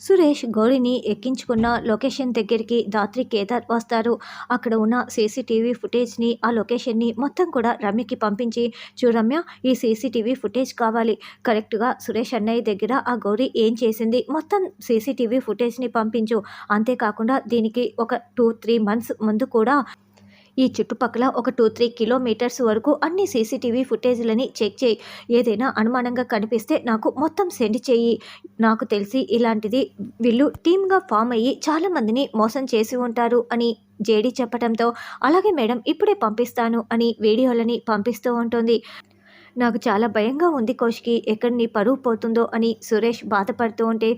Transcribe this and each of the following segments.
Suresh గౌరిని ఎక్కించుకున్న location దగ్గరికి రాత్రి కేదార్ వస్తారు. అక్కడ ఉన్న సీసీటీవీ ఫుటేజ్ని ఆ లొకేషన్ని మొత్తం కూడా రమ్యకి పంపించి, చూడమ్య ఈ సీసీటీవీ ఫుటేజ్ కావాలి, కరెక్ట్గా సురేష్ అన్నయ్య దగ్గర ఆ గౌరీ ఏం చేసింది మొత్తం సీసీటీవీ ఫుటేజ్ని పంపించు. అంతేకాకుండా దీనికి ఒక 2-3 మంత్స్ ముందు కూడా ఈ చుట్టుపక్కల ఒక 2-3 కిలోమీటర్స్ వరకు అన్ని సీసీటీవీ ఫుటేజ్లని చెక్ చేయి. ఏదైనా అనుమానంగా కనిపిస్తే నాకు మొత్తం సెండ్ చేయి. నాకు తెలిసి ఇలాంటిది వీళ్ళు టీమ్గా ఫామ్ అయ్యి చాలామందిని మోసం చేసి ఉంటారు అని జేడీ చెప్పడంతో, అలాగే మేడం ఇప్పుడే పంపిస్తాను అని వీడియోలని పంపిస్తూ ఉంటుంది. నాకు చాలా భయంగా ఉంది కౌశికి, ఎక్కడ నీ పరువు పోతుందో అని సురేష్ బాధపడుతూ ఉంటే,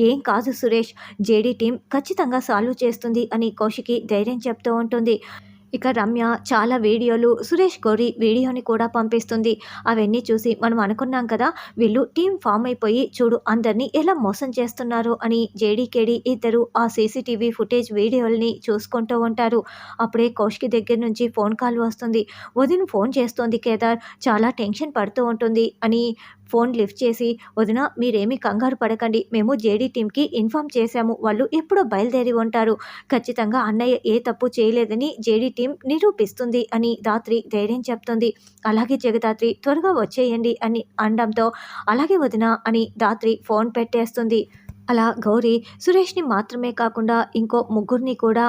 ఏం కాదు సురేష్, జేడీ టీం ఖచ్చితంగా సాల్వ్ చేస్తుంది అని కౌశికి ధైర్యం చెప్తూ ఉంటుంది. ఇక రమ్య చాలా వీడియోలు సురేష్ గౌరీ వీడియోని కూడా పంపిస్తుంది. అవన్నీ చూసి మనం అనుకున్నాం కదా, వీళ్ళు టీం ఫామ్ అయిపోయి చూడు అందరినీ ఎలా మోసం చేస్తున్నారో అని జేడీ ఇద్దరు ఆ సీసీటీవీ ఫుటేజ్ వీడియోలని చూసుకుంటూ ఉంటారు. అప్పుడే కౌశికి దగ్గర నుంచి ఫోన్ కాల్ వస్తుంది. వదిన ఫోన్ చేస్తోంది కేదార్, చాలా టెన్షన్ పడుతూ ఉంటుంది అని ఫోన్ లిఫ్ట్ చేసి, వదిన మీరేమీ కంగారు పడకండి, మేము జేడీ టీంకి ఇన్ఫామ్ చేశాము, వాళ్ళు ఎప్పుడో బయలుదేరి ఉంటారు, ఖచ్చితంగా అన్నయ్య ఏ తప్పు చేయలేదని జేడీ టీం నిరూపిస్తుంది అని ధాత్రి ధైర్యం చెప్తుంది. అలాగే జగదాత్రి త్వరగా వచ్చేయండి అని అనడంతో, అలాగే వదిన అని ధాత్రి ఫోన్ పెట్టేస్తుంది. అలా గౌరీ సురేష్ని మాత్రమే కాకుండా ఇంకో ముగ్గురిని కూడా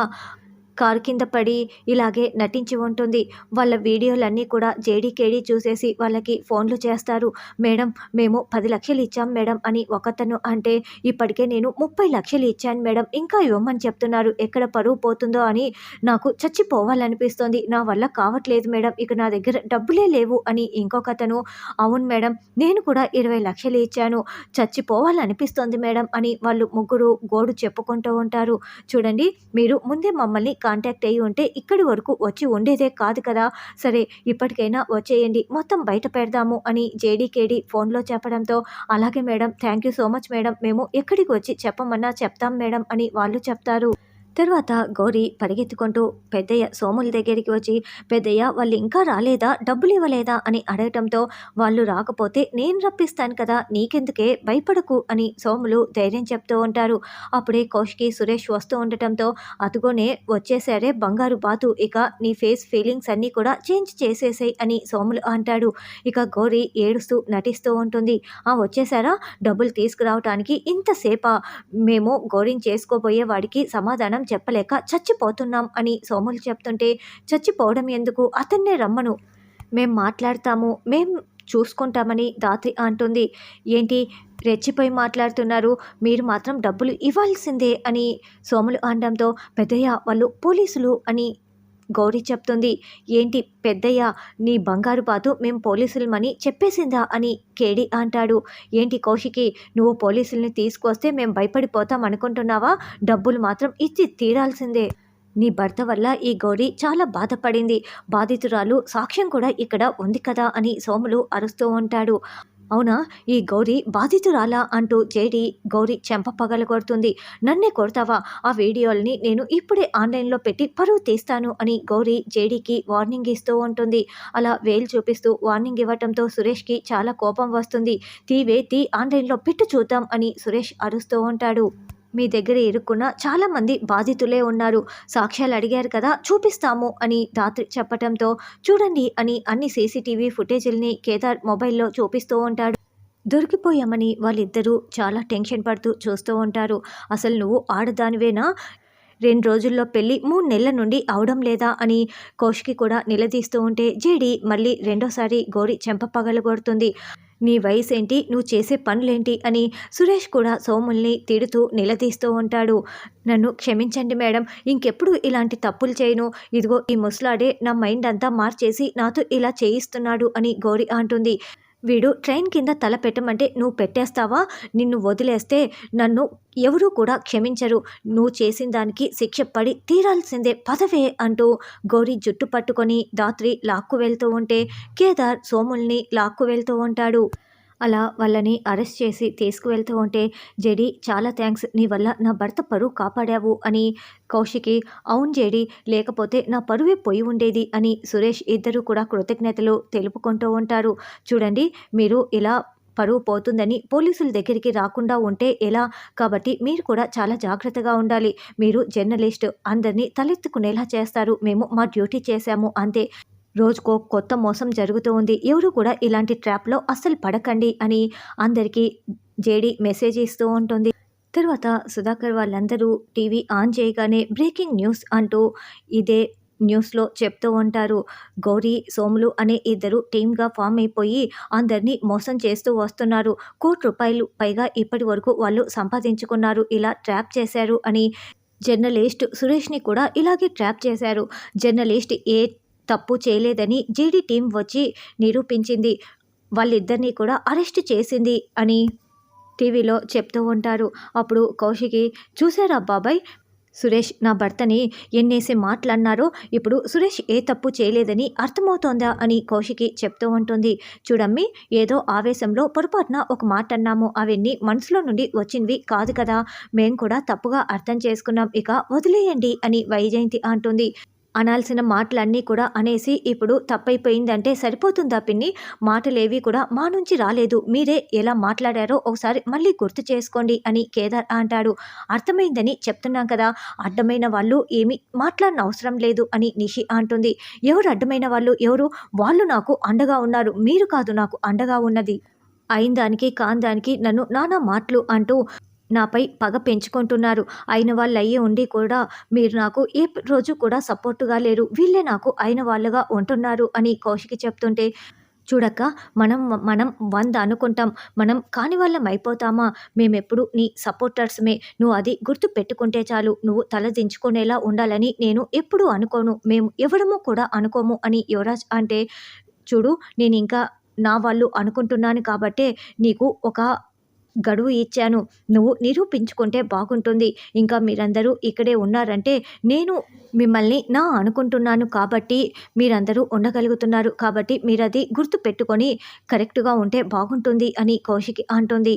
కారు కింద పడి ఇలాగే నటించి ఉంటుంది. వాళ్ళ వీడియోలన్నీ కూడా జేడీ చూసేసి వాళ్ళకి ఫోన్లు చేస్తారు. మేడం మేము 10 లక్షలు ఇచ్చాం మేడం అని ఒకతను అంటే, ఇప్పటికే నేను 30 లక్షలు ఇచ్చాను మేడం, ఇంకా ఇవ్వమని చెప్తున్నారు, ఎక్కడ పరువు పోతుందో అని నాకు చచ్చిపోవాలనిపిస్తుంది, నా వల్ల కావట్లేదు మేడం, ఇక నా దగ్గర డబ్బులే లేవు అని ఇంకొకతను, అవును మేడం నేను కూడా 20 లక్షలు ఇచ్చాను, చచ్చిపోవాలనిపిస్తోంది మేడం అని వాళ్ళు ముగ్గురు గోడు చెప్పుకుంటూ ఉంటారు. చూడండి, మీరు ముందే మమ్మల్ని కాంటాక్ట్ అయ్యి ఉంటే ఇక్కడి వరకు వచ్చి ఉండేదే కాదు కదా, సరే ఇప్పటికైనా వచ్చేయండి, మొత్తం బయట పెడదాము అని జేడీ ఫోన్లో చెప్పడంతో, అలాగే madam thank you so much madam, మేము ఎక్కడికి వచ్చి చెప్పమన్నా చెప్తాం మేడం అని వాళ్ళు చెప్తారు. తర్వాత గౌరీ పరిగెత్తుకుంటూ పెద్దయ్య సోముల దగ్గరికి వచ్చి, పెద్దయ్య వాళ్ళు ఇంకా రాలేదా, డబ్బులు ఇవ్వలేదా అని అడగటంతో, వాళ్ళు రాకపోతే నేను రప్పిస్తాను కదా, నీకెందుకే భయపడకు అని సోములు ధైర్యం చెప్తూ ఉంటారు. అప్పుడే కౌశికి సురేష్ వస్తూ ఉండటంతో, అదుగోనే వచ్చేసారే బంగారు బాతు, ఇక నీ ఫేస్ ఫీలింగ్స్ అన్నీ కూడా చేంజ్ చేసేసాయి అని సోములు అంటాడు. ఇక గౌరీ ఏడుస్తూ నటిస్తూ ఉంటుంది. వచ్చేసారా, డబ్బులు తీసుకురావటానికి ఇంతసేపా, మేము గౌరీని చేసుకోబోయే వాడికి సమాధానం చెప్పలేక చచ్చిపోతున్నాం అని సోములు చెప్తుంటే, చచ్చిపోవడం ఎందుకు, అతన్నే రమ్మను, మేం మాట్లాడతాము, మేం చూసుకుంటామని ధాత్రి అంటుంది. ఏంటి రెచ్చిపోయి మాట్లాడుతున్నారు, మీరు మాత్రం డబ్బులు ఇవ్వాల్సిందే అని సోములు అనడంతో, పెద్దయ్య వాళ్ళు పోలీసులు అని గౌరీ చెప్తుంది. ఏంటి పెద్దయ్య, నీ బంగారు బాతు మేం పోలీసులమని చెప్పేసిందా అని కేడి అంటాడు. ఏంటి కౌశికి, నువ్వు పోలీసుల్ని తీసుకొస్తే మేం భయపడిపోతాం అనుకుంటున్నావా, డబ్బులు మాత్రం ఇచ్చి తీరాల్సిందే, నీ భర్త వల్ల ఈ గౌరీ చాలా బాధపడింది, బాధితురాలు సాక్ష్యం కూడా ఇక్కడ ఉంది కదా అని సోములు అరుస్తూ ఉంటాడు. అవునా, ఈ గౌరీ బాధితురాలా అంటూ జేడీ గౌరీ చెంప పగలగొడుతుంది. నన్నే కొడతావా, ఆ వీడియోల్ని నేను ఇప్పుడే ఆన్లైన్లో పెట్టి పరువు తీస్తాను అని గౌరీ జేడీకి వార్నింగ్ ఇస్తూ ఉంటుంది. అలా వేలు చూపిస్తూ వార్నింగ్ ఇవ్వటంతో సురేష్కి చాలా కోపం వస్తుంది. తీ ఆన్లైన్లో పెట్టు చూద్దాం అని సురేష్ అరుస్తూ ఉంటాడు. మీ దగ్గర ఇరుక్కున్న చాలామంది బాధితులే ఉన్నారు, సాక్ష్యాలు అడిగారు కదా, చూపిస్తాము అని ధాత్రి చెప్పటంతో, చూడండి అని అన్ని సీసీటీవీ ఫుటేజీల్ని కేదార్ మొబైల్లో చూపిస్తూ ఉంటాడు. దొరికిపోయామని వాళ్ళిద్దరూ చాలా టెన్షన్ పడుతూ చూస్తూ ఉంటారు. అసలు నువ్వు ఆడదానివేనా, 2 రోజుల్లో పెళ్ళి 3 నెలల నుండి అవడం లేదా అని కౌశికి కూడా నిలదీస్తూ ఉంటే, జేడీ మళ్ళీ రెండోసారి గౌరీ చెంప పగలగొడుతుంది. నీ వయసేంటి, నువ్వు చేసే పనులేంటి అని సురేష్ కూడా సోముల్ని తిడుతూ నిలదీస్తూ ఉంటాడు. నన్ను క్షమించండి మేడం, ఇంకెప్పుడు ఇలాంటి తప్పులు చేయను, ఇదిగో ఈ ముసలాడే నా మైండ్ అంతా మార్చేసి నాతో ఇలా చేయిస్తున్నాడు అని గౌరీ అంటుంది. వీడు ట్రైన్ కింద తల పెట్టమంటే నువ్వు పెట్టేస్తావా, నిన్ను వదిలేస్తే నన్ను ఎవరూ కూడా క్షమించరు, నువ్వు చేసిన దానికి శిక్ష పడి తీరాల్సిందే, పదవే అంటూ గౌరీ జుట్టు పట్టుకొని ధాత్రి లాక్కు వెళ్తూ ఉంటే, కేదార్ సోముల్ని లాక్కు వెళ్తూ ఉంటాడు. అలా వాళ్ళని అరెస్ట్ చేసి తీసుకువెళ్తూ ఉంటే, జేడీ చాలా థ్యాంక్స్, నీ వల్ల నా భర్త పరువు కాపాడావు అని కౌశికి, అవును జేడీ, లేకపోతే నా పరువే పోయి ఉండేది అని సురేష్ ఇద్దరు కూడా కృతజ్ఞతలు తెలుపుకుంటూ ఉంటారు. చూడండి, మీరు ఇలా పరువు పోతుందని పోలీసుల దగ్గరికి రాకుండా ఉంటే ఎలా? కాబట్టి మీరు కూడా చాలా జాగ్రత్తగా ఉండాలి. మీరు జర్నలిస్ట్, అందరినీ తలెత్తుకునేలా చేస్తారు. మేము మా డ్యూటీ చేశాము అంతే. రోజుకో కొత్త మోసం జరుగుతూ ఉంది. ఎవరు కూడా ఇలాంటి ట్రాప్‌లో అస్సలు పడకండి అని అందరికీ జేడీ మెసేజ్ ఇస్తూ ఉంటుంది. తర్వాత సుధాకర్ వాళ్ళందరూ టీవీ ఆన్ చేయగానే బ్రేకింగ్ న్యూస్ అంటూ ఇదే న్యూస్‌లో చెప్తూ ఉంటారు. గౌరీ, సోములు అనే ఇద్దరు టీమ్‌గా ఫార్మ్ అయిపోయి అందరినీ మోసం చేస్తూ వస్తున్నారు. ₹1,00,00,000 పైగా ఇప్పటి వరకు వాళ్ళు సంపాదించుకున్నారు. ఇలా ట్రాప్ చేశారు అని జర్నలిస్ట్ సురేష్‌ని కూడా ఇలాగే ట్రాప్ చేశారు. జర్నలిస్ట్ ఏ తప్పు చేయలేదని జేడీ టీం వచ్చి నిరూపించింది. వాళ్ళిద్దరిని కూడా అరెస్ట్ చేసింది అని టీవీలో చెప్తూ ఉంటారు. అప్పుడు కౌశికి, చూసారా బాబాయ్, సురేష్ నా భర్తని ఎన్నేసి మాటలన్నారో, ఇప్పుడు సురేష్ ఏ తప్పు చేయలేదని అర్థమవుతోందా అని కౌశికి చెప్తూ ఉంటుంది. చూడమ్మి, ఏదో ఆవేశంలో పొరపాటున ఒక మాట అన్నాము. అవన్నీ మనసులో నుండి వచ్చినవి కాదు కదా. మేం కూడా తప్పుగా అర్థం చేసుకున్నాం. ఇక వదిలేయండి అని వైజయంతి అంటుంది. అనాల్సిన మాటలన్నీ కూడా అనేసి ఇప్పుడు తప్పైపోయిందంటే సరిపోతుందా పిన్ని? మాటలేవి కూడా మా నుంచి రాలేదు. మీరే ఎలా మాట్లాడారో ఒకసారి మళ్ళీ గుర్తు చేసుకోండి అని కేదార్ అంటాడు. అర్థమైందని చెప్తున్నాం కదా. అడ్డమైన వాళ్ళు ఏమీ మాట్లాడనవసరం అవసరం లేదు అని నిషి అంటుంది. ఎవరు అడ్డమైన వాళ్ళు? ఎవరు? వాళ్ళు నాకు అండగా ఉన్నారు. మీరు కాదు నాకు అండగా ఉన్నది. అయిందానికి కాందానికి నన్ను నానా మాటలు అంటూ నాపై పగ పెంచుకుంటున్నారు. అయిన వాళ్ళయ్యి ఉండి కూడా మీరు నాకు ఏ రోజు కూడా సపోర్టుగా లేరు. వీళ్ళే నాకు అయిన వాళ్ళుగా ఉంటున్నారు అని కౌశికి చెప్తుంటే, చూడక్క, మనం మనం 100 అనుకుంటాం. మనం కాని వాళ్ళం అయిపోతామా? మేమెప్పుడు నీ సపోర్టర్స్‌మే. నువ్వు అది గుర్తు పెట్టుకుంటే చాలు. నువ్వు తల దించుకునేలా ఉండాలని నేను ఎప్పుడూ అనుకోను. మేము ఎవరము కూడా అనుకోము అని యువరాజ్ అంటే, చూడు, నేనింకా నా వాళ్ళు అనుకుంటున్నాను కాబట్టే నీకు ఒక గడువు ఇచ్చాను. నువ్వు నిరూపించుకుంటే బాగుంటుంది. ఇంకా మీరందరూ ఇక్కడే ఉన్నారంటే నేను మిమ్మల్ని నా అనుకుంటున్నాను కాబట్టి మీరందరూ ఉండగలుగుతున్నారు. కాబట్టి మీరది గుర్తుపెట్టుకొని కరెక్ట్‌గా ఉంటే బాగుంటుంది అని కౌశికి అంటుంది.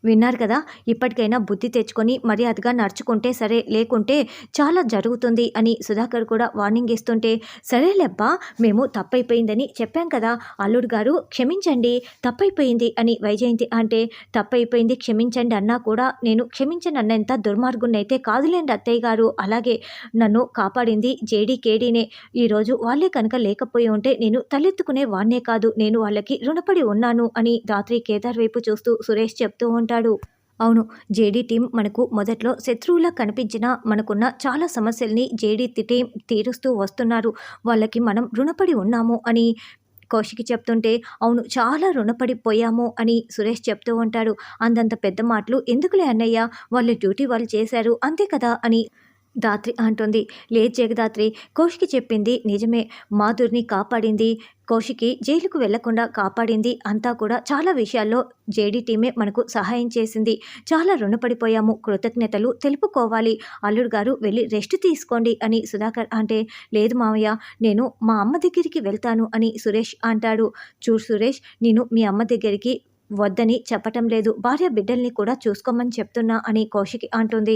విన్నారు కదా. ఇప్పటికైనా బుద్ధి తెచ్చుకొని మర్యాదగా నడుచుకుంటే సరే, లేకుంటే చాలా జరుగుతుంది అని సుధాకర్ కూడా వార్నింగ్ ఇస్తుంటే, సరేలేబ్బా, మేము తప్పైపోయిందని చెప్పాం కదా అల్లుడు గారు, క్షమించండి, తప్పైపోయింది అని వైజయంతి అంటే, తప్పైపోయింది క్షమించండి అన్నా కూడా నేను క్షమించనన్నంత దుర్మార్గున్నైతే కాదులేండి అత్తయ్య గారు. అలాగే నన్ను కాపాడింది జేడీ కేడీనే. ఈరోజు వాళ్ళే కనుక లేకపోయి ఉంటే నేను తలెత్తుకునే వాడినే కాదు. నేను వాళ్ళకి రుణపడి ఉన్నాను అని రాత్రి కేదార్ వైపు చూస్తూ సురేష్ చెప్తూ ఉంటాడు. అవును, జేడీ టీం మనకు మొదట్లో శత్రువులా కనిపించినా మనకున్న చాలా సమస్యల్ని జేడీ టీం తీరుస్తూ వస్తున్నారు. వాళ్ళకి మనం రుణపడి ఉన్నాము అని కౌశికి చెప్తుంటే, అవును, చాలా రుణపడిపోయాము అని సురేష్ చెప్తూ ఉంటాడు. అంతంత పెద్ద మాటలు ఎందుకులే అన్నయ్య, వాళ్ళ డ్యూటీ వాళ్ళు చేశారు అంతే కదా అని ధాత్రి అంటుంది. లేదు జగదాత్రి, కౌశికి చెప్పింది నిజమే. మాధుర్ని కాపాడింది, కౌశికి జైలుకు వెళ్లకుండా కాపాడింది అంతా కూడా చాలా విషయాల్లో జేడీ టీమే మనకు సహాయం చేసింది. చాలా రుణపడిపోయాము. కృతజ్ఞతలు తెలుపుకోవాలి. అల్లుడు గారు వెళ్ళి రెస్ట్ తీసుకోండి అని సుధాకర్ అంటే, లేదు మావయ్య, నేను మా అమ్మ దగ్గరికి వెళ్తాను అని సురేష్ అంటాడు. చూడు సురేష్, నేను మీ అమ్మ దగ్గరికి వద్దని చెప్పటం లేదు. భార్య బిడ్డల్ని కూడా చూసుకోమని చెప్తున్నా అని కౌశికి అంటుంది.